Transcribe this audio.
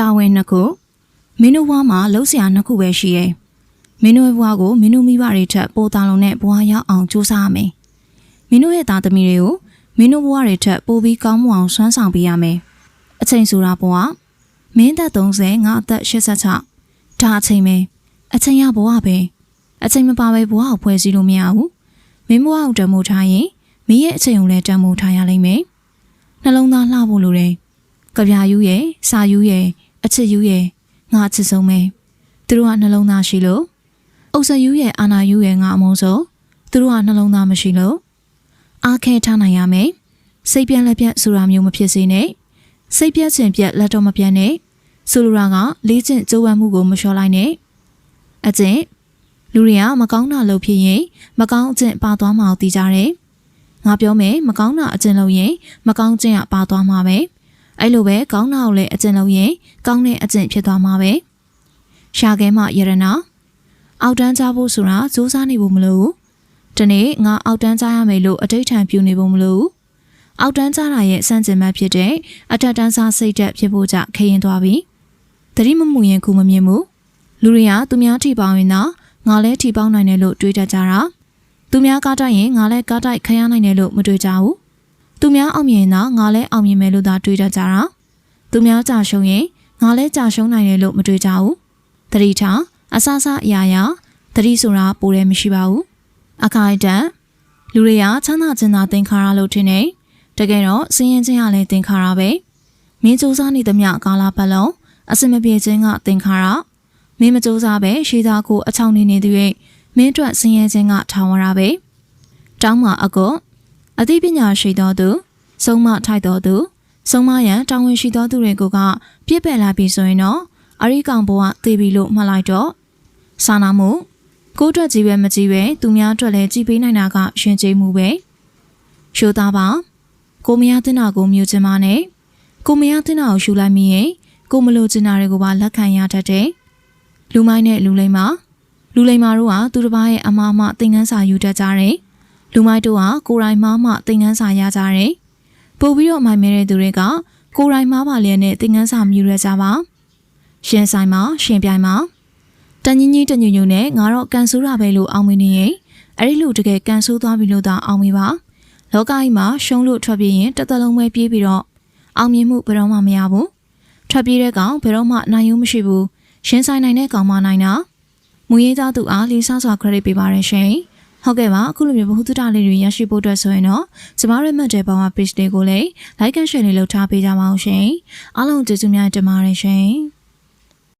တာဝန်နှစ်ခုမင်းတို့ဘွားမှာလှုပ်ရှားနှစ်ခုပဲရှိရဲ့မင်းတို့ရဲ့ဘွားကိုမင်းတို့မိဘတွေထက်ပိုတာလုံးနဲ့ဘွားရောက်အောင်ကြိုးစားရမယ်မင်းတို့ရဲ့သားသမီးတွေကိုမင်းတို့ဘွားတွေထက်ပိုပြီးကောင်းမွန်အောင်စွမ်းဆောင်ပေးရမယ်အချိန်ဆိုတာဘွားမင်းသက်30ငါအသက်86ဒါအချိန်ပဲအချိန်ရဘွားပဲအချိန်မပါပဲဘွားကိုဖွဲ့စည်းလို့မရဘူးမင်းဘွားကိုတမိုးထားရင်မင်းရဲ့အချိန်ကိုလည်းတမိုးထားရလိမ့်မယ်နှလုံးသားလှဖို့လိုတယ်ကြပြာယူရဲ့စာယူရဲ့အချစ်ယူရဲ့ငါအချစ်ဆုံးပဲသူတို့ကနှလုံးသားရှိလို့အုပ်စယူရဲ့အာနာယူရဲ့ငါအမုန်းဆုံးသူတို့ကနှလုံးသားမရှိလို့အားခဲထားနိုင်ရမယ်စိတ်ပြက်လက်ပြက်ဆိုတာမျိုးမဖြစ်စေနဲ့စိတ်ပြက်ခြင်းပြက်လက်တော့မပြတ်နဲ့ဆိုလိုတာကလေးကျင့်ကြိုးပမ်းမှုကိုမလျှော့လိုက်နဲ့အကျင့်လူတွေကမကောင်းတာလုပ်ဖြစ်ရင်မကောင်းအကျင့်ပါသွားမှာကိုသိကြတယ်ငါပြောမယ်မကောင်းတာအကျင့်လုပ်ရင်မကောင်းခြင်းကပါသွားမှာပဲအဲ့လိုပဲကောင်းတာကိုလည်းအကျင့်လုပ်ရင်ကောင်းတဲ့အကျင့်ဖြစ်သွားမှာပဲရှာခဲမှယရနာအောက်တန်းချဖို့ဆိုတာစူးစမ်းနေဖို့မလိုဘူးဒီနေ့ငါအောက်တန်းချရမယ်လို့အဋ္ဌထံပြုနေဖို့မလိုဘူးအောက်တန်းချတာရဲ့စံကျင်မှတ်ဖြစ်တဲ့အထက်တန်းစားစိတ်ဓာတ်ဖြစ်ဖို့ကြောင့်ခရင်သွားပြီတတိမမှုရင်ခုမမြင်ဘူးလူတွေကသူများထိပေါင်းရင်တော့ငါလည်းထိပေါင်းနိုင်တယ်လို့တွေးတတ်ကြတာသူများကားတိုက်ရင်ငါလည်းကားတိုက်ခရမ်းနိုင်တယ်လို့မတွေးကြဘူးသူများအောင်မြင်တော့ငါလည်းအောင်မြင်မယ်လို့သာတွေးတတ်ကြတာသူများကြာရှုံးရင်ငါလည်းကြာရှုံးနိုင်တယ်လို့မတွေးကြဘူးတတိထားအဆအဆအရာရာတတိဆိုတာပိုတယ်မရှိပါဘူးအခိုင်အတန့်လူတွေကချမ်းသာခြင်းသာသင်္ခါရလို့ထင်တယ်တကယ်တော့စင်းရင်ချင်းကလည်းသင်္ခါရပဲမင်းစူးစမ်းနေသမျှကာလပတ်လုံးအစမပြေခြင်းကသင်္ခါရမင်းမစူးစမ်းပဲရှေးသားကိုအချောင်နေနေသူရဲ့မင်းအတွက်စင်းရင်ချင်းကထောင်ရတာပဲတောင်းမှာအကောအသိပညာရှိတော်သူဆုံးမထိုက်တော်သူဆုံးမရန်တာဝန်ရှိတော်သူတွေကိုကပြစ်ပယ်လာပြီဆိုရင်တော့အရိကောင်ဘဝသေပြီလို့မှတ်လိုက်တော့စာနာမှုကိုယ့်အတွက်ကြီးပဲမကြီးပဲသူများအတွက်လည်းကြည်ပေးနိုင်တာကရှင်ကျေးမှုပဲရှိုးသားပါကိုမရတင်တာကိုမြူချင်ပါနဲ့ကိုမရတင်တာကိုရှူလိုက်မိရင်ကိုမလိုချင်တာတွေကိုပါလက်ခံရတတ်တယ်လူမိုင်းနဲ့လူလိမ္မာတို့ကသူတစ်ပါးရဲ့အမှားမှသင်ခန်းစာယူတတ်ကြတယ်လူမိုက်တို့ကကိုယ်တိုင်မှားမှသင်ခန်းစာရကြတယ်ပို့ပြီးတော့မိုင်မဲတဲ့သူတွေကကိုယ်တိုင်မှားပါလျက်နဲ့သင်ခန်းစာမြူရကြပါရှင်ဆိုင်မှာရှင်ပြိုင်မှာတန်ကြီးကြီးတညွညွနဲ့ငါတော့ကန်ဆိုးတာပဲလို့အောင်းမနေရင်အဲ့ဒီလူတကယ်ကန်ဆိုးသွားပြီလို့သာအောင်းမိပါလောကကြီးမှာရှုံးလို့ထွက်ပြေးရင်တစ်သက်လုံးပဲပြေးပြီးတော့အောင်မြင်မှုဘယ်တော့မှမရဘူးထွက်ပြေးတဲ့ကောင်ဘယ်တော့မှနိုင်ရုံမရှိဘူးရှင်ဆိုင်နိုင်တဲ့ကောင်မနိုင်တာမူရေးသားသူအားလေးစားစွာ credit ပေးပါရရှင်ဟုတ်ကဲ့ပါအခုလိုမျိုးဘ ഹു တုတလေးတွေရရှိဖို့အတွက်ဆိုရင်တော့ကျမရဲ့မှတ်တဲ့ဘောင် page လေးကိုလည်း like and share လေးလုပ်ထားပေးကြပါအောင်ရှင်အားလုံးကျေးဇူးများတင်ပါတယ်ရှင်